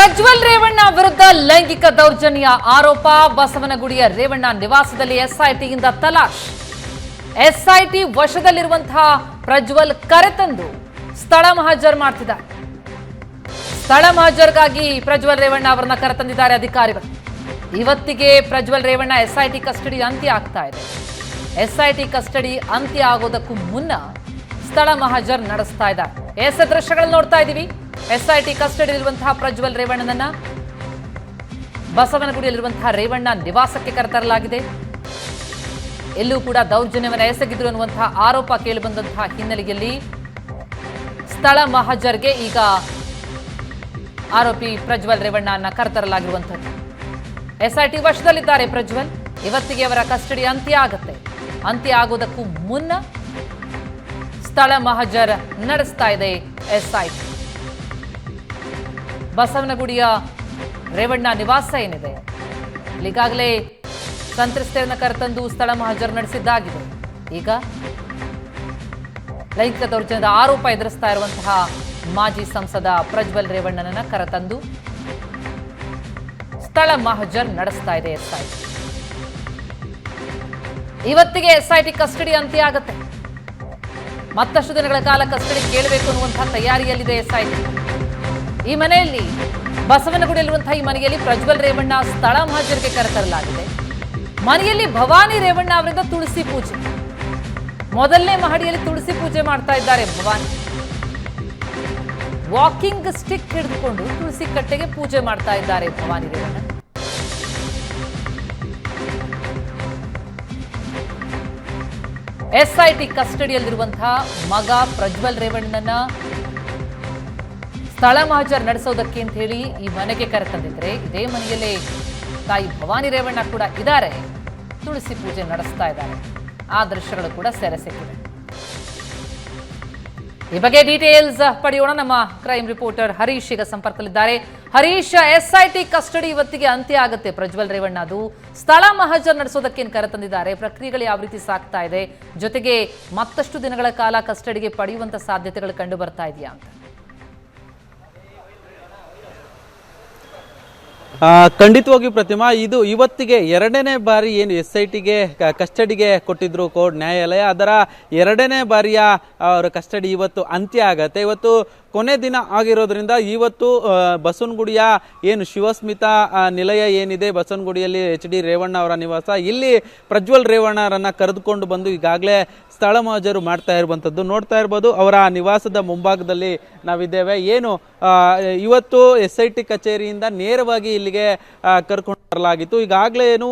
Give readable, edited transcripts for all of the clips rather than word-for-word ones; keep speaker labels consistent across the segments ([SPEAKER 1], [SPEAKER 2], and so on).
[SPEAKER 1] ಪ್ರಜ್ವಲ್ ರೇವಣ್ಣ ವಿರುದ್ಧ ಲೈಂಗಿಕ ದೌರ್ಜನ್ಯ ಆರೋಪ. ಬಸವನಗುಡಿಯ ರೇವಣ್ಣ ನಿವಾಸದಲ್ಲಿ ಎಸ್ಐಟಿಯಿಂದ ತಲಾಶ್. ಎಸ್ಐಟಿ ವಶದಲ್ಲಿರುವಂತಹ ಪ್ರಜ್ವಲ್ ಕರೆತಂದು ಸ್ಥಳ ಮಹಜರ್ ಮಾಡ್ತಿದ್ದಾರೆ. ಸ್ಥಳ ಮಹಜರ್ಗಾಗಿ ಪ್ರಜ್ವಲ್ ರೇವಣ್ಣ ಅವರನ್ನ ಕರೆತಂದಿದ್ದಾರೆ ಅಧಿಕಾರಿಗಳು. ಇವತ್ತಿಗೆ ಪ್ರಜ್ವಲ್ ರೇವಣ್ಣ ಎಸ್ಐಟಿ ಕಸ್ಟಡಿ ಅಂತ್ಯ ಆಗ್ತಾ ಇದೆ. ಎಸ್ಐಟಿ ಕಸ್ಟಡಿ ಅಂತ್ಯ ಆಗೋದಕ್ಕೂ ಮುನ್ನ ಸ್ಥಳ ಮಹಜರ್ ನಡೆಸ್ತಾ ಇದ್ದಾರೆ. ಎಸ್ ದೃಶ್ಯಗಳನ್ನು ನೋಡ್ತಾ ಇದ್ದೀವಿ. ಎಸ್ಐಟಿ ಕಸ್ಟಡಿಯಲ್ಲಿರುವಂತಹ ಪ್ರಜ್ವಲ್ ರೇವಣ್ಣನನ್ನ ಬಸವನಗುಡಿಯಲ್ಲಿರುವಂತಹ ರೇವಣ್ಣ ನಿವಾಸಕ್ಕೆ ಕರೆತರಲಾಗಿದೆ. ಎಲ್ಲೂ ಕೂಡ ದೌರ್ಜನ್ಯವನ್ನು ಎಸಗಿದ್ರು ಅನ್ನುವಂತಹ ಆರೋಪ ಕೇಳಿಬಂದಂತಹ ಹಿನ್ನೆಲೆಯಲ್ಲಿ ಸ್ಥಳ ಮಹಜರ್ಗೆ ಈಗ ಆರೋಪಿ ಪ್ರಜ್ವಲ್ ರೇವಣ್ಣನ ಕರೆತರಲಾಗಿರುವಂಥದ್ದು. ಎಸ್ಐಟಿ ವಶದಲ್ಲಿದ್ದಾರೆ ಪ್ರಜ್ವಲ್. ಇವತ್ತಿಗೆ ಅವರ ಕಸ್ಟಡಿ ಅಂತ್ಯ ಆಗುತ್ತೆ. ಅಂತ್ಯ ಆಗೋದಕ್ಕೂ ಮುನ್ನ ಸ್ಥಳ ಮಹಜರ್ ನಡೆಸ್ತಾ ಇದೆ ಎಸ್ಐಟಿ. ಬಸವನಗುಡಿಯ ರೇವಣ್ಣ ನಿವಾಸ ಏನಿದೆ, ಈಗಾಗಲೇ ಸಂತ್ರಸ್ತೆಯನ್ನ ಕರೆತಂದು ಸ್ಥಳ ಮಹಜರ್ ನಡೆಸಿದ್ದಾಗಿದೆ. ಈಗ ಲೈಂಗಿಕ ದೌರ್ಜನ್ಯದ ಆರೋಪ ಎದುರಿಸ್ತಾ ಇರುವಂತಹ ಮಾಜಿ ಸಂಸದ ಪ್ರಜ್ವಲ್ ರೇವಣ್ಣನನ್ನ ಕರೆತಂದು ಸ್ಥಳ ಮಹಜರ್ ನಡೆಸ್ತಾ ಇದೆ ಎಸ್ಐಟಿ. ಇವತ್ತಿಗೆ ಎಸ್ಐಟಿ ಕಸ್ಟಡಿ ಅಂತ್ಯ ಆಗುತ್ತೆ. ಮತ್ತಷ್ಟು ದಿನಗಳ ಕಾಲ ಕಸ್ಟಡಿ ಕೇಳಬೇಕು ಅನ್ನುವಂತಹ ತಯಾರಿಯಲ್ಲಿದೆ ಎಸ್ಐಟಿ. ಈ ಮನೆಯಲ್ಲಿ ಬಸವನಗುಡಿಯಲ್ಲಿರುವಂತಹ ಈ ಮನೆಯಲ್ಲಿ ಪ್ರಜ್ವಲ್ ರೇವಣ್ಣ ಸ್ಥಳ ಮಹಜರ್ಗೆ ಕರೆತರಲಾಗಿದೆ. ಮನೆಯಲ್ಲಿ ಭವಾನಿ ರೇವಣ್ಣ ಅವರಿಂದ ತುಳಸಿ ಪೂಜೆ, ಮೊದಲನೇ ಮಹಡಿಯಲ್ಲಿ ತುಳಸಿ ಪೂಜೆ ಮಾಡ್ತಾ ಇದ್ದಾರೆ ಭವಾನಿ. ವಾಕಿಂಗ್ ಸ್ಟಿಕ್ ಹಿಡಿದುಕೊಂಡು ತುಳಸಿ ಕಟ್ಟೆಗೆ ಪೂಜೆ ಮಾಡ್ತಾ ಇದ್ದಾರೆ ಭವಾನಿ ರೇವಣ್ಣ. ಎಸ್ಐಟಿ ಕಸ್ಟಡಿಯಲ್ಲಿರುವಂತಹ ಮಗ ಪ್ರಜ್ವಲ್ ರೇವಣ್ಣನ ಸ್ಥಳ ಮಹಜರ್ ನಡೆಸೋದಕ್ಕೆ ಅಂತ ಹೇಳಿ ಈ ಮನೆಗೆ ಕರೆತಂದಿದ್ರೆ, ಇದೇ ಮನೆಯಲ್ಲೇ ತಾಯಿ ಭವಾನಿ ರೇವಣ್ಣ ಕೂಡ ಇದ್ದಾರೆ. ತುಳಸಿ ಪೂಜೆ ನಡೆಸ್ತಾ ಇದ್ದಾರೆ. ಆ ದೃಶ್ಯಗಳು ಕೂಡ ಸೆರೆ ಸಿಕ್ಕಿದೆ. ಈ ಬಗ್ಗೆ ಡೀಟೇಲ್ಸ್ ಪಡೆಯೋಣ. ನಮ್ಮ ಕ್ರೈಮ್ ರಿಪೋರ್ಟರ್ ಹರೀಶ್ ಈಗ ಸಂಪರ್ಕದಲ್ಲಿದ್ದಾರೆ. ಹರೀಶ್, ಎಸ್ಐಟಿ ಕಸ್ಟಡಿ ಇವತ್ತಿಗೆ ಅಂತ್ಯ ಆಗುತ್ತೆ. ಪ್ರಜ್ವಲ್ ರೇವಣ್ಣ ಅದು ಸ್ಥಳ ಮಹಜರ್ ನಡೆಸೋದಕ್ಕೆ ಕರೆತಂದಿದ್ದಾರೆ. ಪ್ರಕ್ರಿಯೆಗಳು ಯಾವ ರೀತಿ ಸಾಗ್ತಾ ಇದೆ, ಜೊತೆಗೆ ಮತ್ತಷ್ಟು ದಿನಗಳ ಕಾಲ ಕಸ್ಟಡಿಗೆ ಪಡೆಯುವಂತ ಸಾಧ್ಯತೆಗಳು ಕಂಡು ಬರ್ತಾ ಇದೆಯಾ ಅಂತ?
[SPEAKER 2] ಖಂಡಿತವಾಗಿಯೂ ಪ್ರತಿಮಾ, ಇದು ಇವತ್ತಿಗೆ ಎರಡನೇ ಬಾರಿ ಏನು ಎಸ್ಐಟಿಗೆ ಕಸ್ಟಡಿಗೆ ಕೊಟ್ಟಿದ್ರು ಕೋರ್ಟ್ ನ್ಯಾಯಾಲಯ, ಅದರ ಎರಡನೇ ಬಾರಿಯ ಅವರ ಕಸ್ಟಡಿ ಇವತ್ತು ಅಂತ್ಯ ಆಗತ್ತೆ. ಇವತ್ತು ಕೊನೆ ದಿನ ಆಗಿರೋದ್ರಿಂದ ಇವತ್ತು ಬಸವನಗುಡಿಯ ಏನು ಶಿವಸ್ಮಿತಾ ನಿಲಯ ಏನಿದೆ, ಬಸವನಗುಡಿಯಲ್ಲಿ HD ರೇವಣ್ಣ ಅವರ ನಿವಾಸ, ಇಲ್ಲಿ ಪ್ರಜ್ವಲ್ ರೇವಣ್ಣರನ್ನ ಕರೆದುಕೊಂಡು ಬಂದು ಈಗಾಗಲೇ ಸ್ಥಳ ಮಹಜರು ಮಾಡ್ತಾ ಇರುವಂಥದ್ದು ನೋಡ್ತಾ ಇರ್ಬೋದು. ಅವರ ನಿವಾಸದ ಮುಂಭಾಗದಲ್ಲಿ ನಾವಿದ್ದೇವೆ. ಏನು ಇವತ್ತು SIT ಕಚೇರಿಯಿಂದ ನೇರವಾಗಿ ಇಲ್ಲಿಗೆ ಕರ್ಕೊಂಡು ಬರಲಾಗಿತ್ತು. ಈಗಾಗಲೇ ಏನು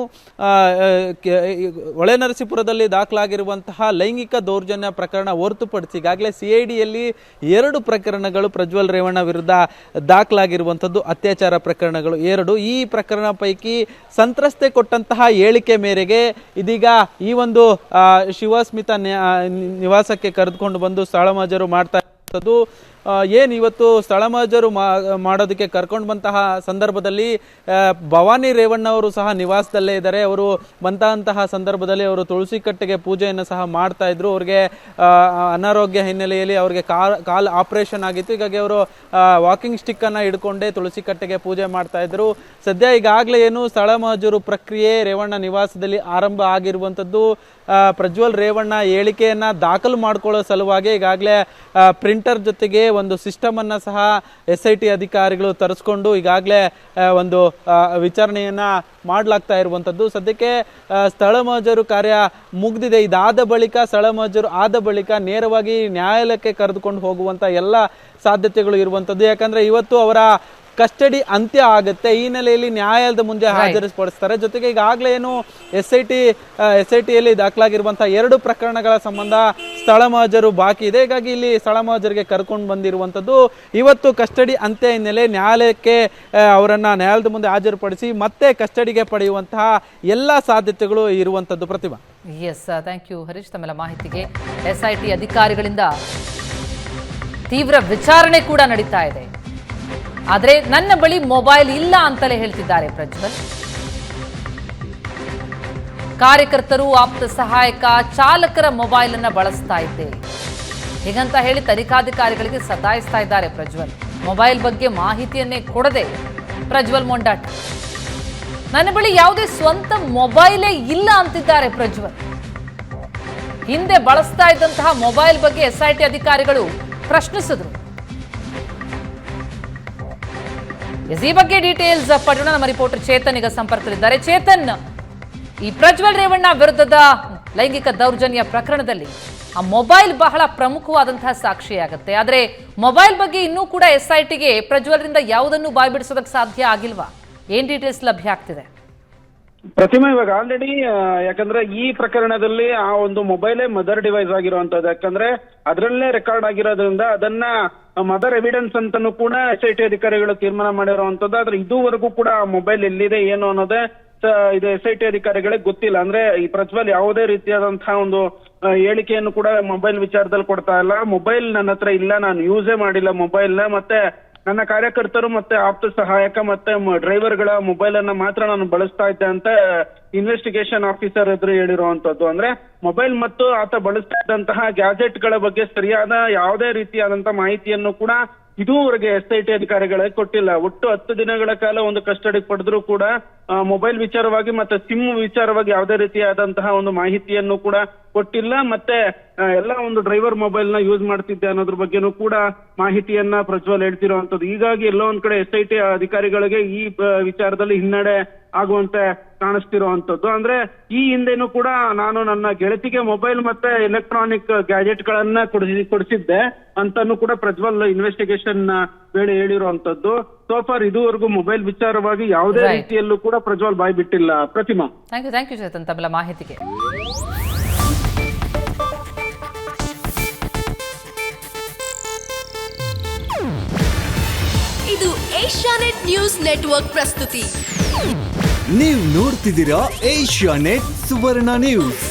[SPEAKER 2] ಹೊಳೆನರಸೀಪುರದಲ್ಲಿ ದಾಖಲಾಗಿರುವಂತಹ ಲೈಂಗಿಕ ದೌರ್ಜನ್ಯ ಪ್ರಕರಣ ಹೊರತುಪಡಿಸಿ ಈಗಾಗಲೇ CIDಯಲ್ಲಿ 2 ಪ್ರಕರಣಗಳು ಪ್ರಜ್ವಲ್ ರೇವಣ್ಣ ವಿರುದ್ಧ ದಾಖಲಾಗಿರುವಂಥದ್ದು, ಅತ್ಯಾಚಾರ ಪ್ರಕರಣಗಳು 2. ಈ ಪ್ರಕರಣ ಪೈಕಿ ಸಂತ್ರಸ್ತೆ ಕೊಟ್ಟಂತಹ ಹೇಳಿಕೆ ಮೇರೆಗೆ ಇದೀಗ ಈ ಒಂದು ಶಿವಸ್ಮಿತಾ ನಿವಾಸಕ್ಕೆ ಕರೆದುಕೊಂಡು ಬಂದು ಸ್ಥಳ ಮಹಜರು ಮಾಡ್ತಾ ಇರುವಂಥದ್ದು. ಏನು ಇವತ್ತು ಸ್ಥಳ ಮಹಜರು ಮಾಡೋದಕ್ಕೆ ಕರ್ಕೊಂಡು ಬಂತಹ ಸಂದರ್ಭದಲ್ಲಿ ಭವಾನಿ ರೇವಣ್ಣ ಅವರು ಸಹ ನಿವಾಸದಲ್ಲೇ ಇದ್ದಾರೆ. ಅವರು ಬಂತಹ ಸಂದರ್ಭದಲ್ಲಿ ಅವರು ತುಳಸಿ ಕಟ್ಟೆಗೆ ಪೂಜೆಯನ್ನು ಸಹ ಮಾಡ್ತಾ ಇದ್ರು. ಅವ್ರಿಗೆ ಅನಾರೋಗ್ಯ ಹಿನ್ನೆಲೆಯಲ್ಲಿ ಅವ್ರಿಗೆ ಕಾಲ್ ಆಪರೇಷನ್ ಆಗಿತ್ತು. ಹೀಗಾಗಿ ಅವರು ವಾಕಿಂಗ್ ಸ್ಟಿಕ್ ಅನ್ನ ಹಿಡ್ಕೊಂಡೇ ತುಳಸಿ ಕಟ್ಟೆಗೆ ಪೂಜೆ ಮಾಡ್ತಾ ಇದ್ರು. ಸದ್ಯ ಈಗಾಗಲೇ ಏನು ಸ್ಥಳ ಮಹಜರು ಪ್ರಕ್ರಿಯೆ ರೇವಣ್ಣ ನಿವಾಸದಲ್ಲಿ ಆರಂಭ ಆಗಿರುವಂಥದ್ದು. ಪ್ರಜ್ವಲ್ ರೇವಣ್ಣ ಹೇಳಿಕೆಯನ್ನ ದಾಖಲು ಮಾಡ್ಕೊಳ್ಳೋ ಸಲುವಾಗಿ ಈಗಾಗಲೇ ಪ್ರಿಂಟರ್ ಜೊತೆಗೆ ಒಂದು ಸಿಸ್ಟಮ್ ಅನ್ನ ಸಹ SIT ಅಧಿಕಾರಿಗಳು ತರಿಸ್ಕೊಂಡು ಈಗಾಗಲೇ ಒಂದು ವಿಚಾರಣೆಯನ್ನ ಮಾಡಲಾಗ್ತಾ ಇರುವಂಥದ್ದು. ಸದ್ಯಕ್ಕೆ ಸ್ಥಳ ಮಹಜರು ಕಾರ್ಯ ಮುಗಿದಿದೆ. ಇದಾದ ಬಳಿಕ ಸ್ಥಳ ಮಹಜರು ಆದ ಬಳಿಕ ನೇರವಾಗಿ ನ್ಯಾಯಾಲಯಕ್ಕೆ ಕರೆದುಕೊಂಡು ಹೋಗುವಂತ ಎಲ್ಲ ಸಾಧ್ಯತೆಗಳು ಇರುವಂಥದ್ದು. ಯಾಕಂದ್ರೆ ಇವತ್ತು ಅವರ ಕಸ್ಟಡಿ ಅಂತ್ಯ ಆಗುತ್ತೆ. ಈ ಹಿನ್ನೆಲೆಯಲ್ಲಿ ನ್ಯಾಯಾಲಯದ ಮುಂದೆ ಹಾಜರುಪಡಿಸ್ತಾರೆ. ಜೊತೆಗೆ ಈಗಾಗಲೇ ಏನು SITಯಲ್ಲಿ ದಾಖಲಾಗಿರುವಂತಹ 2 ಪ್ರಕರಣಗಳ ಸಂಬಂಧ ಸ್ಥಳ ಮಹಜರು ಬಾಕಿ ಇದೆ. ಹೀಗಾಗಿ ಇಲ್ಲಿ ಸ್ಥಳ ಮಹಜರಿಗೆ ಕರ್ಕೊಂಡು ಬಂದಿರುವಂಥದ್ದು. ಇವತ್ತು ಕಸ್ಟಡಿ ಅಂತ್ಯ ಹಿನ್ನೆಲೆ ನ್ಯಾಯಾಲಯಕ್ಕೆ ಅವರನ್ನ ನ್ಯಾಯಾಲಯದ ಮುಂದೆ ಹಾಜರುಪಡಿಸಿ ಮತ್ತೆ ಕಸ್ಟಡಿಗೆ ಪಡೆಯುವಂತಹ ಎಲ್ಲ ಸಾಧ್ಯತೆಗಳು ಇರುವಂಥದ್ದು. ಪ್ರತಿಭಾ.
[SPEAKER 1] ಎಸ್, ಥ್ಯಾಂಕ್ ಯು ಹರೀಶ್ ತಮ್ಮೆಲ್ಲ ಮಾಹಿತಿಗೆ. SIT ಅಧಿಕಾರಿಗಳಿಂದ ತೀವ್ರ ವಿಚಾರಣೆ ಕೂಡ ನಡೀತಾ ಇದೆ. ಆದರೆ ನನ್ನ ಬಳಿ ಮೊಬೈಲ್ ಇಲ್ಲ ಅಂತಲೇ ಹೇಳ್ತಿದ್ದಾರೆ ಪ್ರಜ್ವಲ್. ಕಾರ್ಯಕರ್ತರು, ಆಪ್ತ ಸಹಾಯಕ, ಚಾಲಕರ ಮೊಬೈಲ್ ಅನ್ನ ಬಳಸ್ತಾ ಇದ್ದೆ ಹೀಗಂತ ಹೇಳಿ ತನಿಖಾಧಿಕಾರಿಗಳಿಗೆ ಸತಾಯಿಸ್ತಾ ಇದ್ದಾರೆ ಪ್ರಜ್ವಲ್. ಮೊಬೈಲ್ ಬಗ್ಗೆ ಮಾಹಿತಿಯನ್ನೇ ಕೊಡದೆ ಪ್ರಜ್ವಲ್ ಮೊಂಡಾಟ. ನನ್ನ ಬಳಿ ಯಾವುದೇ ಸ್ವಂತ ಮೊಬೈಲೇ ಇಲ್ಲ ಅಂತಿದ್ದಾರೆ ಪ್ರಜ್ವಲ್. ಹಿಂದೆ ಬಳಸ್ತಾ ಇದ್ದಂತಹ ಮೊಬೈಲ್ ಬಗ್ಗೆ SIT ಅಧಿಕಾರಿಗಳು ಪ್ರಶ್ನಿಸಿದ್ರು. ಈ ಬಗ್ಗೆ ಡೀಟೇಲ್ಸ್ ಪಡೆಯೋಣ. ನಮ್ಮ ರಿಪೋರ್ಟರ್ ಚೇತನ್ ಈಗ ಸಂಪರ್ಕದಲ್ಲಿದ್ದಾರೆ. ಚೇತನ್, ಈ ಪ್ರಜ್ವಲ್ ರೇವಣ್ಣ ವಿರುದ್ಧದ ಲೈಂಗಿಕ ದೌರ್ಜನ್ಯ ಪ್ರಕರಣದಲ್ಲಿ ಆ ಮೊಬೈಲ್ ಬಹಳ ಪ್ರಮುಖವಾದಂತಹ ಸಾಕ್ಷಿಯಾಗುತ್ತೆ. ಆದರೆ ಮೊಬೈಲ್ ಬಗ್ಗೆ ಇನ್ನೂ ಕೂಡ SITಗೆ ಪ್ರಜ್ವಲ್ರಿಂದ ಯಾವುದನ್ನು ಬಾಯ್ಬಿಡಿಸೋದಕ್ಕೆ ಸಾಧ್ಯ ಆಗಿಲ್ವಾ? ಏನ್ ಡೀಟೇಲ್ಸ್ ಲಭ್ಯ ಆಗ್ತಿದೆ?
[SPEAKER 3] ಪ್ರತಿಮಾ, ಇವಾಗ ಆಲ್ರೆಡಿ ಯಾಕಂದ್ರೆ ಈ ಪ್ರಕರಣದಲ್ಲಿ ಆ ಒಂದು ಮೊಬೈಲೇ ಮದರ್ ಡಿವೈಸ್ ಆಗಿರುವಂತದ್ದು. ಯಾಕಂದ್ರೆ ಅದರಲ್ಲೇ ರೆಕಾರ್ಡ್ ಆಗಿರೋದ್ರಿಂದ ಅದನ್ನ ಮದರ್ ಎವಿಡೆನ್ಸ್ ಅಂತಾನು ಕೂಡ SIT ಅಧಿಕಾರಿಗಳು ತೀರ್ಮಾನ ಮಾಡಿರುವಂತದ್ದು. ಆದ್ರೆ ಇದುವರೆಗೂ ಕೂಡ ಆ ಮೊಬೈಲ್ ಎಲ್ಲಿದೆ ಏನು ಅನ್ನೋದೇ ಇದು SIT ಅಧಿಕಾರಿಗಳಿಗೆ ಗೊತ್ತಿಲ್ಲ. ಅಂದ್ರೆ ಈ ಪ್ರಜ್ವಲ್ ಯಾವುದೇ ರೀತಿಯಾದಂತಹ ಒಂದು ಹೇಳಿಕೆಯನ್ನು ಕೂಡ ಮೊಬೈಲ್ ವಿಚಾರದಲ್ಲಿ ಕೊಡ್ತಾ ಇಲ್ಲ. ಮೊಬೈಲ್ ನನ್ನ ಹತ್ರ ಇಲ್ಲ, ನಾನು ಯೂಸೇ ಮಾಡಿಲ್ಲ ಮೊಬೈಲ್ನ, ಮತ್ತೆ ನನ್ನ ಕಾರ್ಯಕರ್ತರು ಮತ್ತೆ ಆಪ್ತ ಸಹಾಯಕ ಮತ್ತೆ ಡ್ರೈವರ್ಗಳ ಮೊಬೈಲ್ ಅನ್ನ ಮಾತ್ರ ನಾನು ಬಳಸ್ತಾ ಇದ್ದೆ ಅಂತ ಇನ್ವೆಸ್ಟಿಗೇಷನ್ ಆಫೀಸರ್ ಎದುರು ಹೇಳಿರುವಂತದ್ದು. ಅಂದ್ರೆ ಮೊಬೈಲ್ ಮತ್ತು ಆತ ಬಳಸ್ತಾ ಇದ್ದಂತಹ ಗ್ಯಾಜೆಟ್ ಗಳ ಬಗ್ಗೆ ಸರಿಯಾದ ಯಾವುದೇ ರೀತಿಯಾದಂತಹ ಮಾಹಿತಿಯನ್ನು ಕೂಡ ಇದುವರೆಗೆ SIT ಅಧಿಕಾರಿಗಳಿಗೆ ಕೊಟ್ಟಿಲ್ಲ. ಒಟ್ಟು 10 ದಿನಗಳ ಕಾಲ ಒಂದು ಕಸ್ಟಡಿ ಪಡೆದ್ರು ಕೂಡ ಮೊಬೈಲ್ ವಿಚಾರವಾಗಿ ಮತ್ತೆ ಸಿಮ್ ವಿಚಾರವಾಗಿ ಯಾವುದೇ ರೀತಿಯಾದಂತಹ ಒಂದು ಮಾಹಿತಿಯನ್ನು ಕೂಡ ಕೊಟ್ಟಿಲ್ಲ. ಮತ್ತೆ ಎಲ್ಲ ಒಂದು ಡ್ರೈವರ್ ಮೊಬೈಲ್ ನ ಯೂಸ್ ಮಾಡ್ತಿದ್ದೆ ಅನ್ನೋದ್ರ ಬಗ್ಗೆನೂ ಕೂಡ ಮಾಹಿತಿಯನ್ನ ಪ್ರಜ್ವಲ್ ಹೇಳ್ತಿರುವಂತದ್ದು. ಹೀಗಾಗಿ ಎಲ್ಲೋ ಒಂದ್ ಕಡೆ SIT ಅಧಿಕಾರಿಗಳಿಗೆ ಈ ವಿಚಾರದಲ್ಲಿ ಹಿನ್ನಡೆ ಆಗುವಂತೆ ಕಾಣಿಸ್ತಿರುವಂತದ್ದು. ಅಂದ್ರೆ ಈ ಹಿಂದೆನೂ ಕೂಡ ನಾನು ನನ್ನ ಗೆಳತಿಗೆ ಮೊಬೈಲ್ ಮತ್ತೆ ಎಲೆಕ್ಟ್ರಾನಿಕ್ ಗ್ಯಾಜೆಟ್ ಗಳನ್ನ ಕೊಡಿಸಿದ್ದೆ ಅಂತಾನು ಕೂಡ ಪ್ರಜ್ವಲ್ ಇನ್ವೆಸ್ಟಿಗೇಷನ್ ವೇಳೆ ಹೇಳಿರುವಂತದ್ದು. ಸೋಫಾರ್ ಇದುವರೆಗೂ ಮೊಬೈಲ್ ವಿಚಾರವಾಗಿ ಯಾವುದೇ ರೀತಿಯಲ್ಲೂ ಕೂಡ ಪ್ರಜ್ವಲ್ ಬಾಯ್ ಬಿಟ್ಟಿಲ್ಲ. ಪ್ರತಿಮಾ,
[SPEAKER 1] ಥ್ಯಾಂಕ್ ಯು ಚೇತನ್ ತಮ್ಮ ಮಾಹಿತಿಗೆ.
[SPEAKER 4] ಇದು ಏಷ್ಯಾನೆಟ್ ನ್ಯೂಸ್ ನೆಟ್ವರ್ಕ್ ಪ್ರಸ್ತುತಿ.
[SPEAKER 5] ನೀವು ನೋಡ್ತಿದ್ದೀರಾ ಏಷ್ಯಾನೆಟ್ ಸುವರ್ಣ ನ್ಯೂಸ್.